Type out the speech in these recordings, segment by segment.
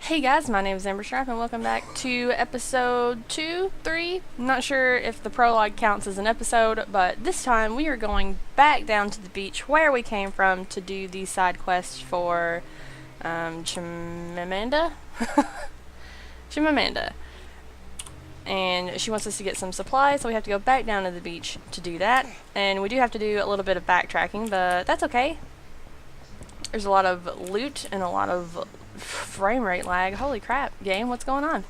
Hey guys, my name is Amber Stripe and welcome back to episode 2, 3. I'm not sure if the prologue counts as an episode, but this time we are going back down to the beach where we came from to do the side quest for Chimamanda? Chimamanda. And she wants us to get some supplies, so we have to go back down to the beach to do that. And we do have to do a little bit of backtracking, but that's okay. There's a lot of loot and a lot of frame rate lag. Holy crap, game, what's going on?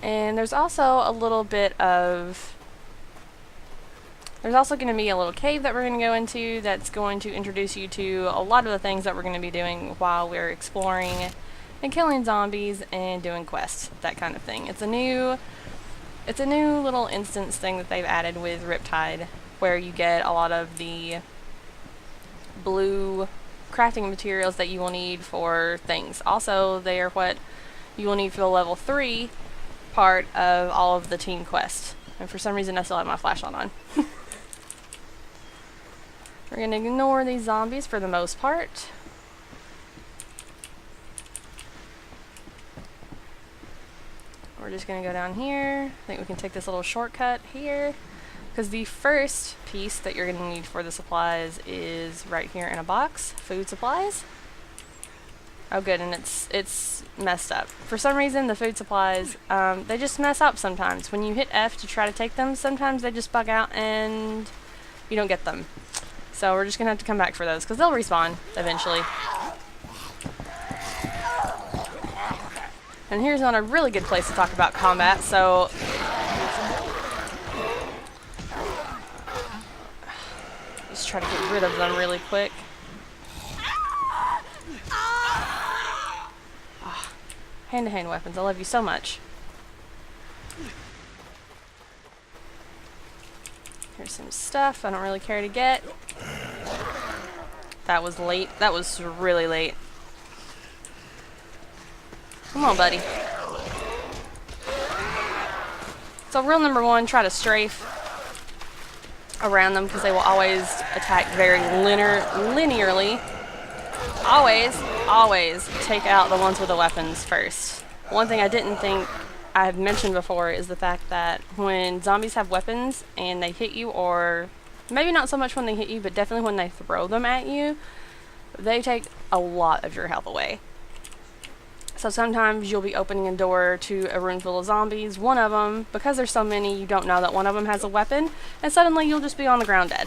And there's also a little bit of... There's also going to be a little cave that we're going to go into that's going to introduce you to a lot of the things that we're going to be doing while we're exploring and killing zombies and doing quests, that kind of thing. It's a new little instance thing that they've added with Riptide, where you get a lot of the blue crafting materials that you will need for things. Also, they are what you will need for the level 3 part of all of the team quests. And for some reason I still have my flashlight on. We're going to ignore these zombies for the most part. We're just going to go down here. I think we can take this little shortcut here, because the first piece that you're going to need for the supplies is right here in a box. Food supplies. Oh good, and it's messed up. For some reason the food supplies, they just mess up sometimes. When you hit F to try to take them, sometimes they just bug out and you don't get them. So we're just going to have to come back for those, because they'll respawn eventually. And here's not a really good place to talk about combat, so... Just try to get rid of them really quick. Oh, hand-to-hand weapons, I love you so much. Here's some stuff I don't really care to get. That was late. That was really late. Come on, buddy. So rule number 1, try to strafe around them, because they will always attack very linearly. Always take out the ones with the weapons first. One thing I didn't think I have mentioned before is the fact that when zombies have weapons and they hit you, or maybe not so much when they hit you, but definitely when they throw them at you, they take a lot of your health away. So sometimes you'll be opening a door to a room full of zombies. One of them, because there's so many, you don't know that one of them has a weapon, and suddenly you'll just be on the ground dead.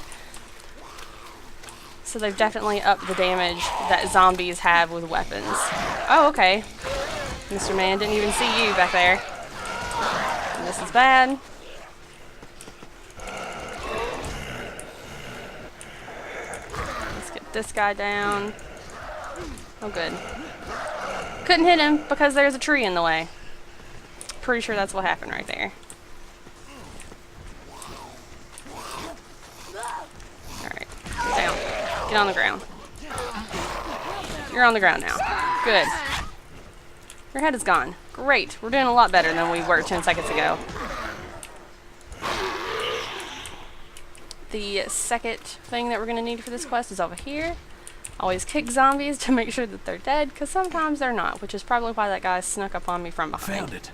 So they've definitely upped the damage that zombies have with weapons. Oh, okay. Mr. Man, didn't even see you back there. And this is bad. Let's get this guy down. Oh, good. Couldn't hit him because there's a tree in the way. Pretty sure that's what happened right there. Alright, get down. Get on the ground. You're on the ground now. Good. Your head is gone. Great. We're doing a lot better than we were 10 seconds ago. The second thing that we're going to need for this quest is over here. Always kick zombies to make sure that they're dead, because sometimes they're not, which is probably why that guy snuck up on me from behind. Found it.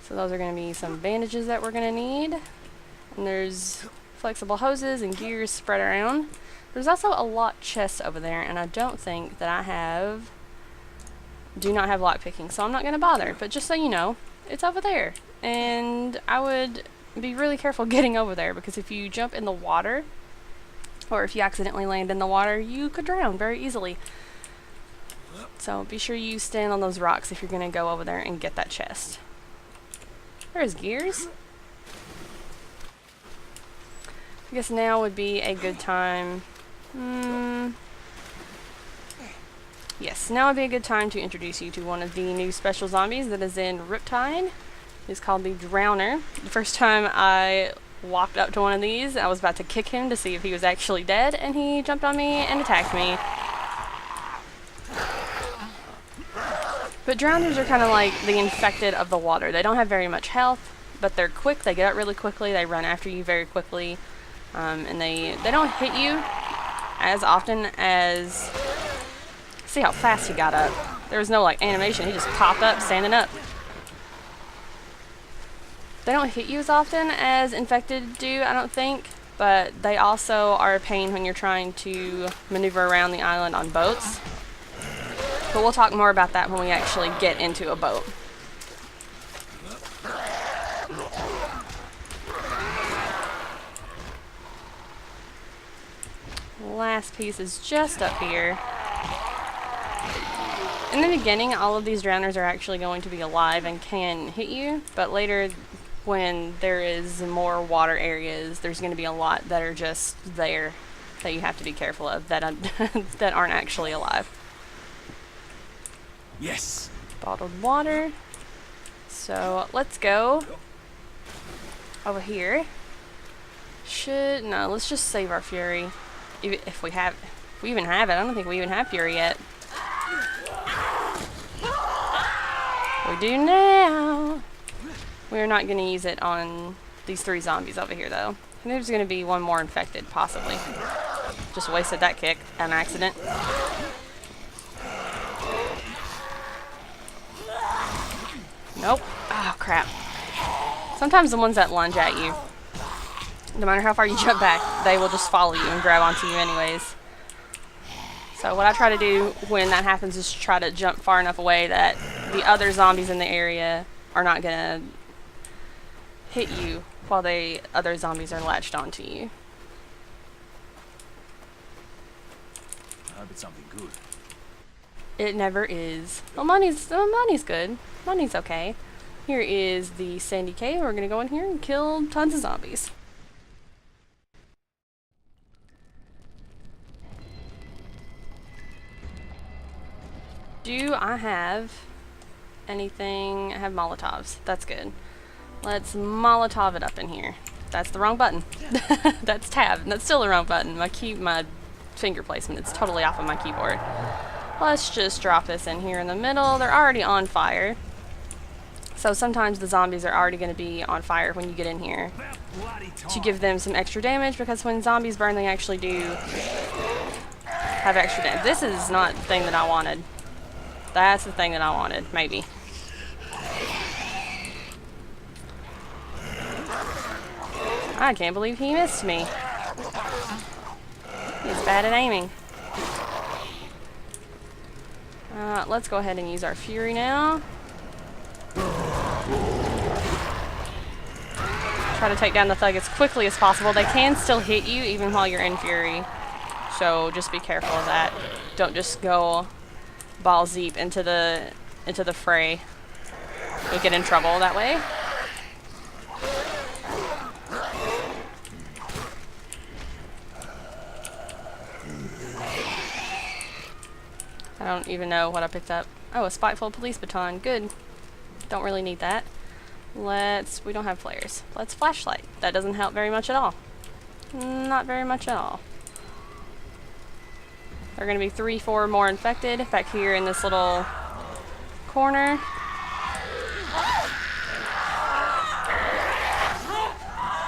So those are going to be some bandages that we're going to need. And there's flexible hoses and gears spread around. There's also a locked chest over there, and I don't think that I do not have lockpicking, so I'm not going to bother. But just so you know, it's over there. And I would be really careful getting over there, because if you jump in the water, or if you accidentally land in the water, you could drown very easily. So be sure you stand on those rocks if you're going to go over there and get that chest. There's gears. I guess now would be a good time. Yes, now would be a good time to introduce you to one of the new special zombies that is in Riptide. It's called the Drowner. The first time I walked up to one of these, I was about to kick him to see if he was actually dead, and he jumped on me and attacked me. But drowners are kind of like the infected of the water. They don't have very much health, but they're quick, they get out really quickly, they run after you very quickly. And they don't hit you as often as... See how fast he got up. There was no like animation, he just popped up, standing up. They don't hit you as often as infected do, I don't think, but they also are a pain when you're trying to maneuver around the island on boats. But we'll talk more about that when we actually get into a boat. Last piece is just up here. In the beginning, all of these drowners are actually going to be alive and can hit you, but later, when there is more water areas, there's going to be a lot that are just there that you have to be careful of that that aren't actually alive. Yes. Bottled water. So let's go over here. Let's just save our fury. If we even have it. I don't think we even have fury yet. We do now. We're not going to use it on these 3 zombies over here, though. And there's going to be one more infected, possibly. Just wasted that kick on accident. Nope. Oh, crap. Sometimes the ones that lunge at you, no matter how far you jump back, they will just follow you and grab onto you anyways. So what I try to do when that happens is try to jump far enough away that the other zombies in the area are not gonna hit you while the other zombies are latched onto you. I hope it's something good. It never is. Well, money's good. Money's okay. Here is the sandy cave. We're gonna go in here and kill tons of zombies. Do I have anything? I have Molotovs. That's good. Let's Molotov it up in here. That's the wrong button. That's tab. That's still the wrong button. My finger placement. It's totally off of my keyboard. Let's just drop this in here in the middle. They're already on fire. So sometimes the zombies are already going to be on fire when you get in here to give them some extra damage, because when zombies burn, they actually do have extra damage. This is not the thing that I wanted. That's the thing that I wanted, maybe. I can't believe he missed me. He's bad at aiming. Let's go ahead and use our fury now. Try to take down the thug as quickly as possible. They can still hit you even while you're in fury, so just be careful of that. Don't just go balls deep into the fray. You'll get in trouble that way. I don't even know what I picked up. Oh, a spiteful police baton. Good. Don't really need that. We don't have flares. Let's flashlight. That doesn't help very much at all. Not very much at all. There are going to be 3, 4 more infected back here in this little corner.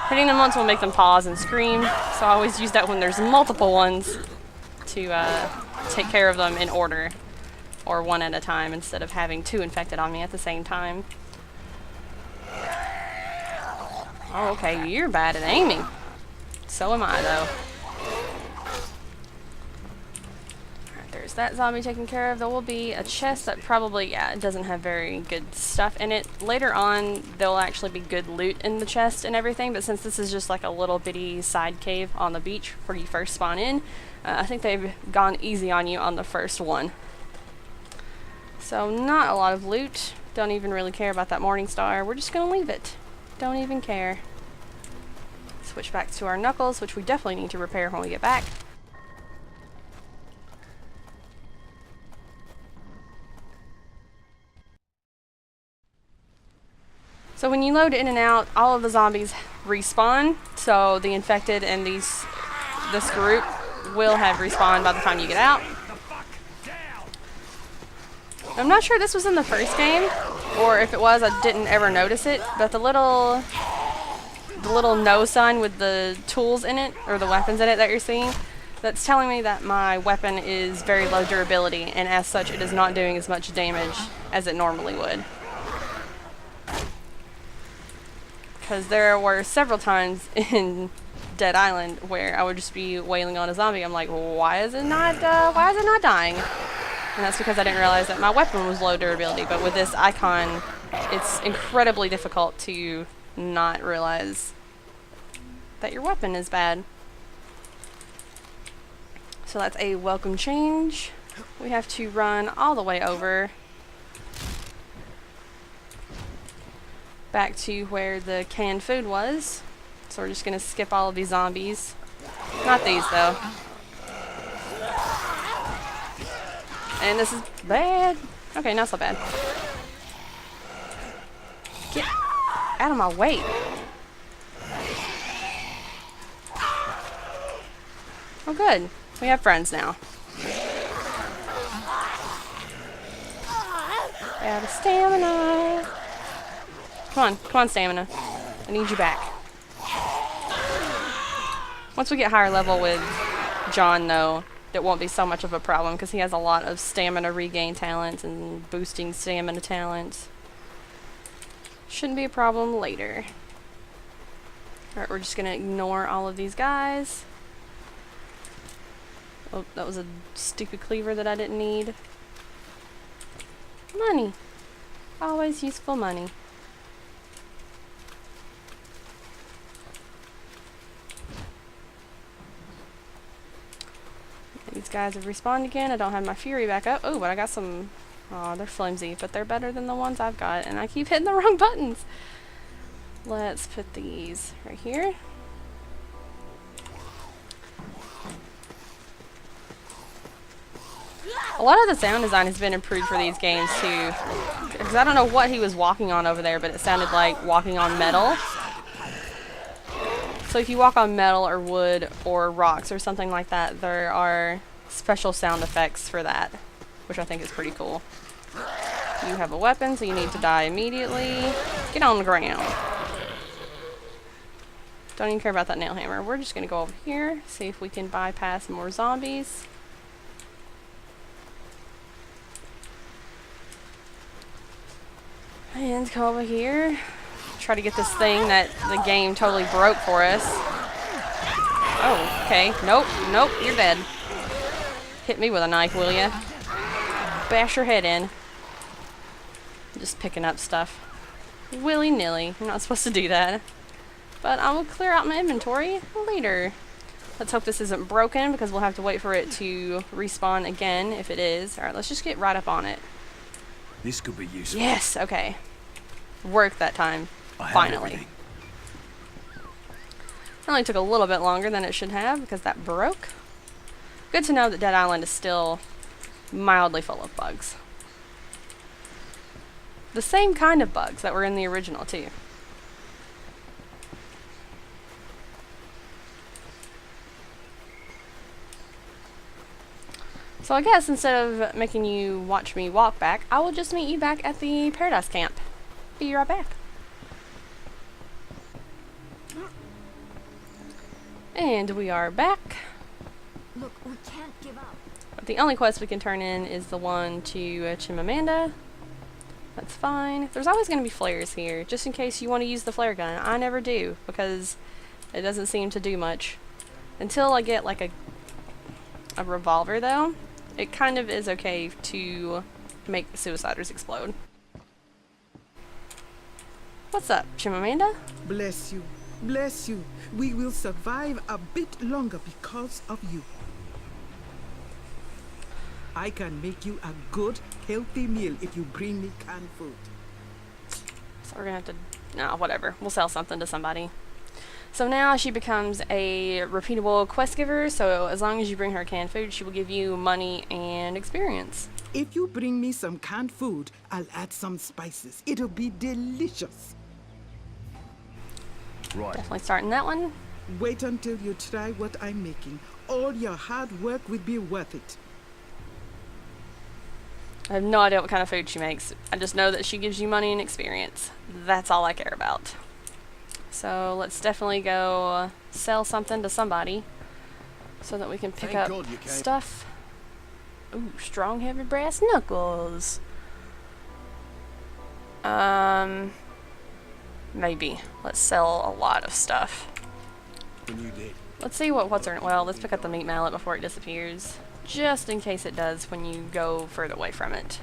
Hitting them once will make them pause and scream, so I always use that when there's multiple ones to take care of them in order, or one at a time, instead of having 2 infected on me at the same time. Oh, okay, you're bad at aiming. So am I, though. There's that zombie taken care of. There will be a chest that probably, it doesn't have very good stuff in it. Later on, there'll actually be good loot in the chest and everything, but since this is just like a little bitty side cave on the beach where you first spawn in, I think they've gone easy on you on the first one. So not a lot of loot. Don't even really care about that morning star. We're just gonna leave it. Don't even care. Switch back to our knuckles, which we definitely need to repair when we get back. So when you load in and out, all of the zombies respawn, so the infected and this group will have respawned by the time you get out. I'm not sure this was in the first game, or if it was, I didn't ever notice it, but the little the little no sign with the tools in it, or the weapons in it that you're seeing, that's telling me that my weapon is very low durability, and as such it is not doing as much damage as it normally would. Because there were several times in Dead Island where I would just be wailing on a zombie. I'm like, why is it not dying? And that's because I didn't realize that my weapon was low durability. But with this icon, it's incredibly difficult to not realize that your weapon is bad. So that's a welcome change. We have to run all the way over back to where the canned food was. So we're just gonna skip all of these zombies. Not these though. And this is bad. Okay, not so bad. Get out of my way. Oh good. We have friends now. Out of stamina. Come on, stamina. I need you back. Once we get higher level with John, though, it won't be so much of a problem because he has a lot of stamina regain talents and boosting stamina talents. Shouldn't be a problem later. Alright, we're just gonna ignore all of these guys. Oh, that was a stupid cleaver that I didn't need. Money. Always useful money. These guys have respawned again. I don't have my fury back up. Oh, but I got some... Oh, they're flimsy, but they're better than the ones I've got. And I keep hitting the wrong buttons. Let's put these right here. A lot of the sound design has been improved for these games too. Because I don't know what he was walking on over there, but it sounded like walking on metal. So if you walk on metal or wood or rocks or something like that, there are special sound effects for that, which I think is pretty cool. You have a weapon, so you need to die immediately. Get on the ground. Don't even care about that nail hammer. We're just going to go over here, see if we can bypass more zombies. And come over here. Try to get this thing that the game totally broke for us. Oh, okay. Nope, nope, you're dead. Hit me with a knife, will ya? Bash your head in. Just picking up stuff. Willy-nilly. You're not supposed to do that. But I will clear out my inventory later. Let's hope this isn't broken because we'll have to wait for it to respawn again if it is. Alright, let's just get right up on it. This could be useful. Yes, okay. Worked that time. Finally. It only took a little bit longer than it should have because that broke. Good to know that Dead Island is still mildly full of bugs. The same kind of bugs that were in the original too. So I guess instead of making you watch me walk back, I will just meet you back at the Paradise Camp. Be right back. And we are back. Look, we can't give up. But the only quest we can turn in is the one to Chimamanda. That's fine. There's always going to be flares here, just in case you want to use the flare gun. I never do, because it doesn't seem to do much. Until I get like a revolver though, it kind of is okay to make the suiciders explode. What's up, Chimamanda? Bless you. Bless you. We will survive a bit longer because of you. I can make you a good, healthy meal if you bring me canned food. So we're gonna have to... No, whatever. We'll sell something to somebody. So now she becomes a repeatable quest giver, so as long as you bring her canned food, she will give you money and experience. If you bring me some canned food, I'll add some spices. It'll be delicious. Right. Definitely starting that one. Wait until you try what I'm making. All your hard work will be worth it. I have no idea what kind of food she makes. I just know that she gives you money and experience. That's all I care about. So let's definitely go sell something to somebody so that we can pick Thank up God you came. stuff. Ooh, strong heavy brass knuckles. Maybe. Let's sell a lot of stuff. When you did. Let's see what's our, well, let's pick up the meat mallet before it disappears. Just in case it does when you go further away from it.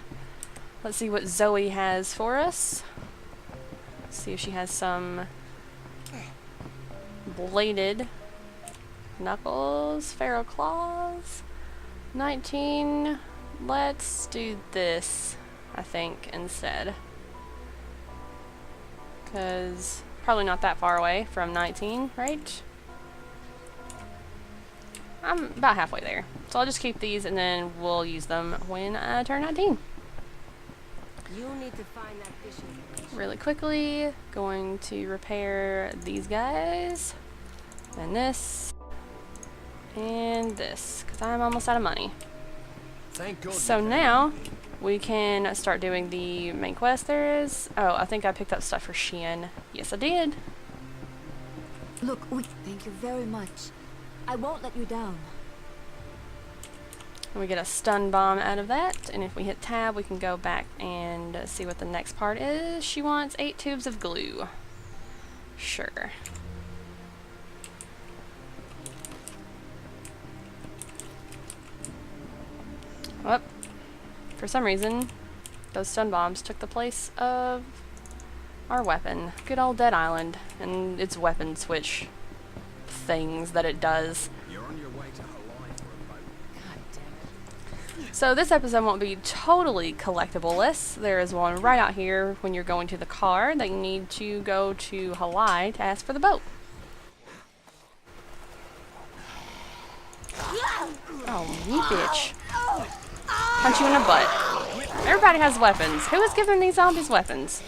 Let's see what Zoe has for us. See if she has some bladed knuckles, feral claws. 19. Let's do this, I think, instead. Because probably not that far away from 19, right? I'm about halfway there. So I'll just keep these and then we'll use them when I turn 19. You need to find that fishing village. Really quickly, going to repair these guys. And this. And this. Because I'm almost out of money. Thank God. So now we can start doing the main quest there is. Oh, I think I picked up stuff for Sheehan. Yes, I did. Look, thank you very much. I won't let you down. And we get a stun bomb out of that. And if we hit tab, we can go back and see what the next part is. She wants 8 tubes of glue. Sure. Well, for some reason, those stun bombs took the place of our weapon. Good old Dead Island and its weapon switch things that it does. You're on your way to Hawaii for a boat. God damn it. So this episode won't be totally collectible-less. There is one right out here when you're going to the car that you need to go to Hawaii to ask for the boat. Oh, you bitch. Punch you in the butt. Everybody has weapons. Who is giving these zombies weapons?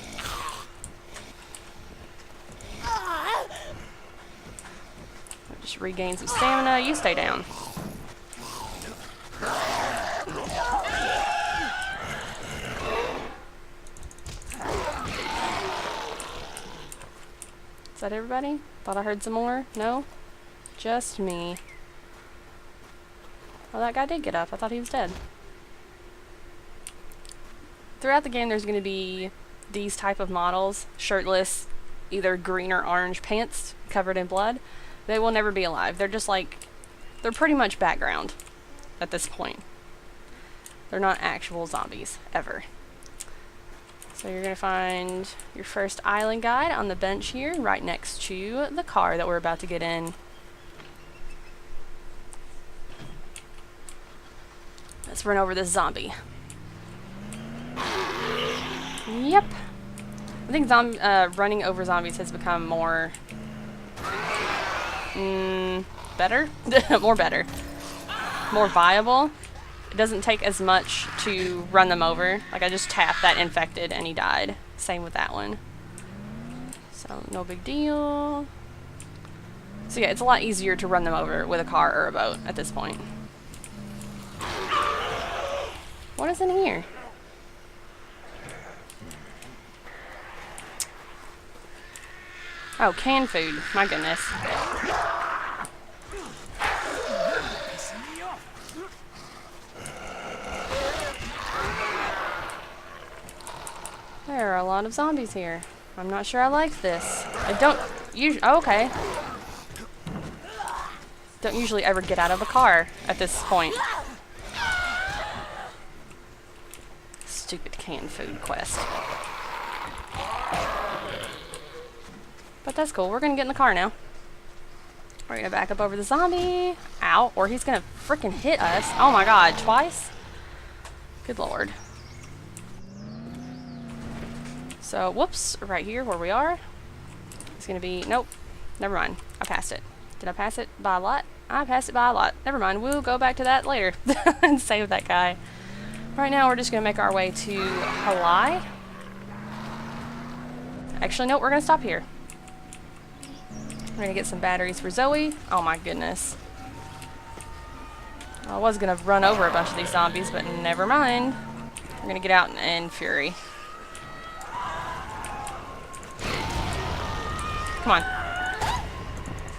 Just regain some stamina. You stay down. Is that everybody? Thought I heard some more? No? Just me. Well, that guy did get up. I thought he was dead. Throughout the game, there's going to be these type of models, shirtless, either green or orange pants covered in blood. They will never be alive. They're just like, they're pretty much background at this point. They're not actual zombies, ever. So you're going to find your first island guide on the bench here, right next to the car that we're about to get in. Let's run over this zombie. Yep. I think running over zombies has become more... better? More better. More viable. It doesn't take as much to run them over. Like, I just tapped that infected and he died. Same with that one. So, no big deal. So yeah, it's a lot easier to run them over with a car or a boat at this point. What is in here? Oh, canned food. My goodness. There are a lot of zombies here. I'm not sure I like this. I don't usually... Oh, okay. Don't usually ever get out of a car at this point. Stupid canned food quest. But that's cool. We're gonna get in the car now. We're gonna back up over the zombie. Ow. Or he's gonna freaking hit us. Oh my god. Twice? Good lord. So, whoops. Right here where we are. It's gonna be... Nope. Never mind. I passed it. Did I pass it by a lot? I passed it by a lot. Never mind. We'll go back to that later. And save that guy. Right now, we're just gonna make our way to Hawaii. Actually, no. We're gonna stop here. We're gonna get some batteries for Zoe. Oh my goodness. I was gonna run over a bunch of these zombies, but never mind. We're gonna get out in fury. Come on.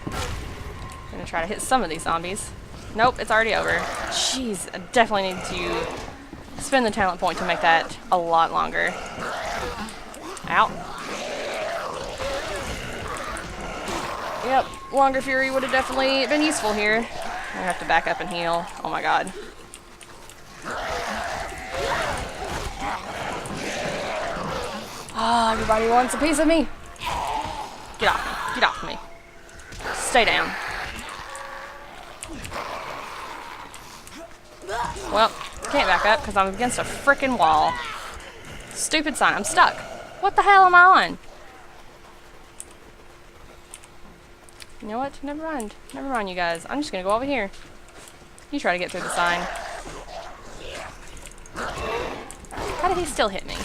I'm gonna try to hit some of these zombies. Nope, it's already over. Jeez, I definitely need to spend the talent point to make that a lot longer. Ow. Yep, longer fury would have definitely been useful here. I have to back up and heal. Oh my god. Ah, everybody wants a piece of me. Get off me. Get off me. Stay down. Well, can't back up because I'm against a frickin' wall. Stupid sign. I'm stuck. What the hell am I on? You know what? Never mind. Never mind, you guys. I'm just gonna go over here. You try to get through the sign. How did he still hit me?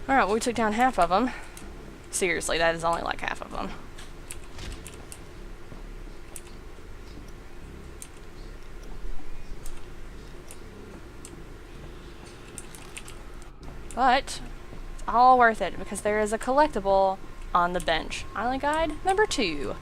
Alright, well, we took down half of them. Seriously, that is only like half of them. But it's all worth it because there is a collectible on the bench. Island Guide number 2.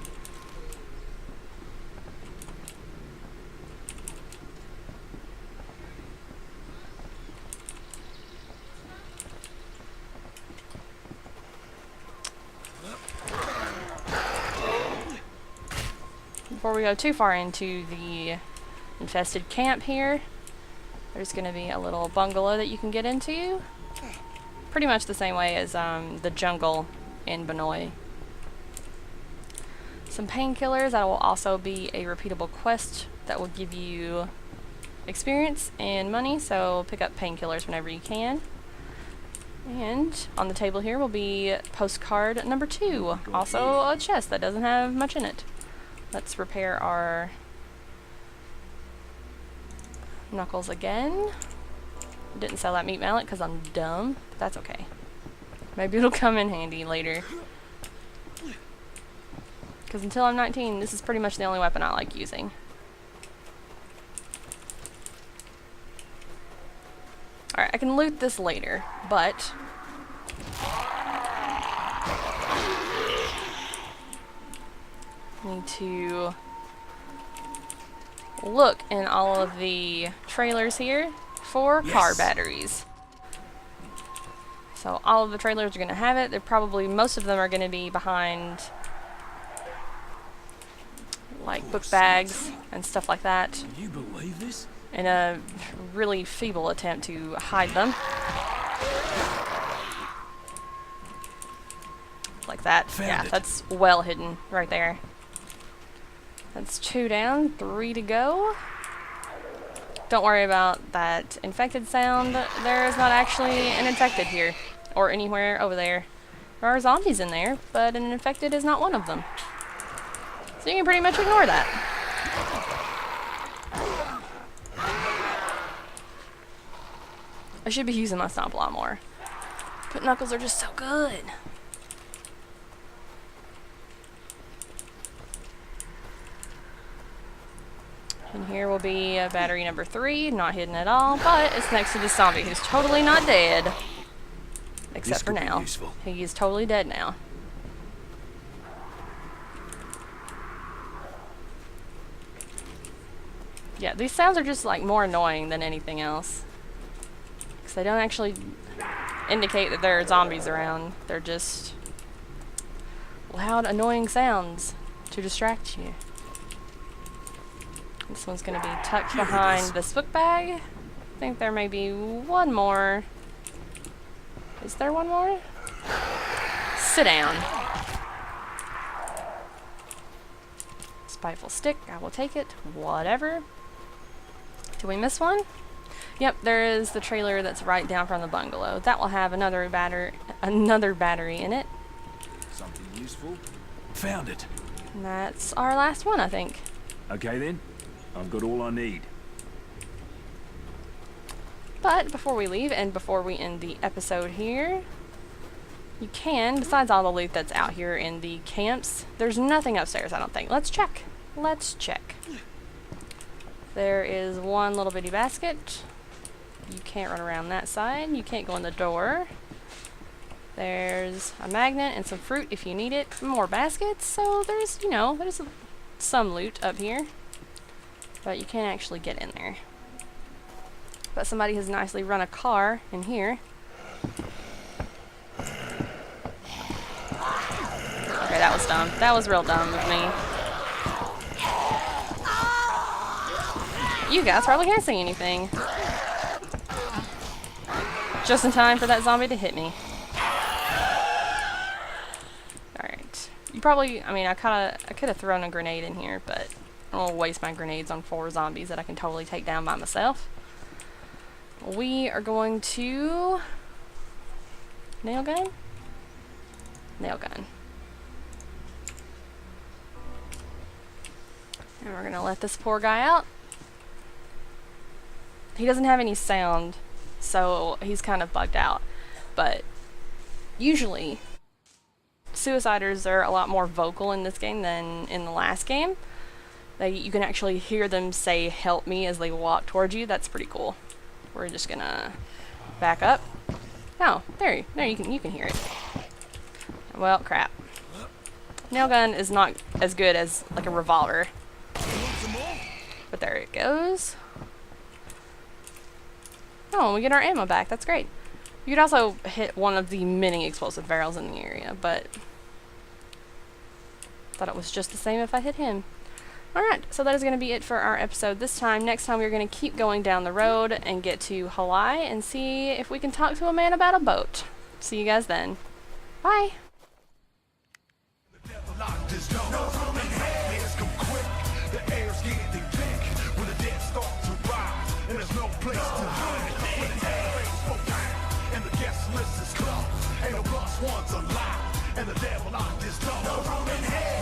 Before we go too far into the infested camp here, there's going to be a little bungalow that you can get into. Pretty much the same way as the jungle in Benoit. Some painkillers. That will also be a repeatable quest that will give you experience and money, so pick up painkillers whenever you can. And on the table here will be postcard number 2. Also a chest that doesn't have much in it. Let's repair our knuckles again. Didn't sell that meat mallet because I'm dumb, but that's okay. Maybe it'll come in handy later. Because until I'm 19, this is pretty much the only weapon I like using. Alright, I can loot this later, but need to look in all of the trailers here for car batteries. So all of the trailers are going to have it. They're probably, most of them are going to be behind like book bags and stuff like that. Can you believe this? In a really feeble attempt to hide them. Like that. Yeah, that's well hidden right there. That's 2 down, 3 to go. Don't worry about that infected sound. There is not actually an infected here or anywhere over there. There are zombies in there, but an infected is not one of them. So you can pretty much ignore that. I should be using my stomp a lot more. But knuckles are just so good. And here will be battery number 3, not hidden at all, but it's next to the zombie who's totally not dead. Except for now. He is totally dead now. Yeah, these sounds are just like more annoying than anything else. Because they don't actually indicate that there are zombies around. They're just loud, annoying sounds to distract you. This one's going to be tucked behind this book bag. I think there may be one more. Is there one more? Sit down. Spiteful stick. I will take it. Whatever. Did we miss one? Yep, there is the trailer that's right down from the bungalow. That will have another battery in it. Something useful? Found it. And that's our last one, I think. Okay then. I've got all I need. But before we leave and before we end the episode here, you can, besides all the loot that's out here in the camps, there's nothing upstairs, I don't think. Let's check. Let's check. There is one little bitty basket. You can't run around that side. You can't go in the door. There's a magnet and some fruit if you need it. More baskets. So there's, you know, there's some loot up here. But you can't actually get in there. But somebody has nicely run a car in here. Okay, that was dumb. That was real dumb of me. You guys probably can't see anything. Just in time for that zombie to hit me. Alright. You probably, I mean, I could have thrown a grenade in here, but I don't waste my grenades on 4 zombies that I can totally take down by myself. We are going to... Nail gun? Nail gun. And we're gonna let this poor guy out. He doesn't have any sound, so he's kind of bugged out. But usually, suiciders are a lot more vocal in this game than in the last game. You can actually hear them say "help me" as they walk towards you. That's pretty cool. We're just gonna back up. Oh, there you can hear it. Well, crap. Nail gun is not as good as like a revolver. But there it goes. Oh, we get our ammo back. That's great. You could also hit one of the many explosive barrels in the area, but thought it was just the same if I hit him. Alright, so that is going to be it for our episode this time. Next time we're going to keep going down the road and get to Hawaii and see if we can talk to a man about a boat. See you guys then. Bye! Once alive, and the devil locked his door. No room in hell.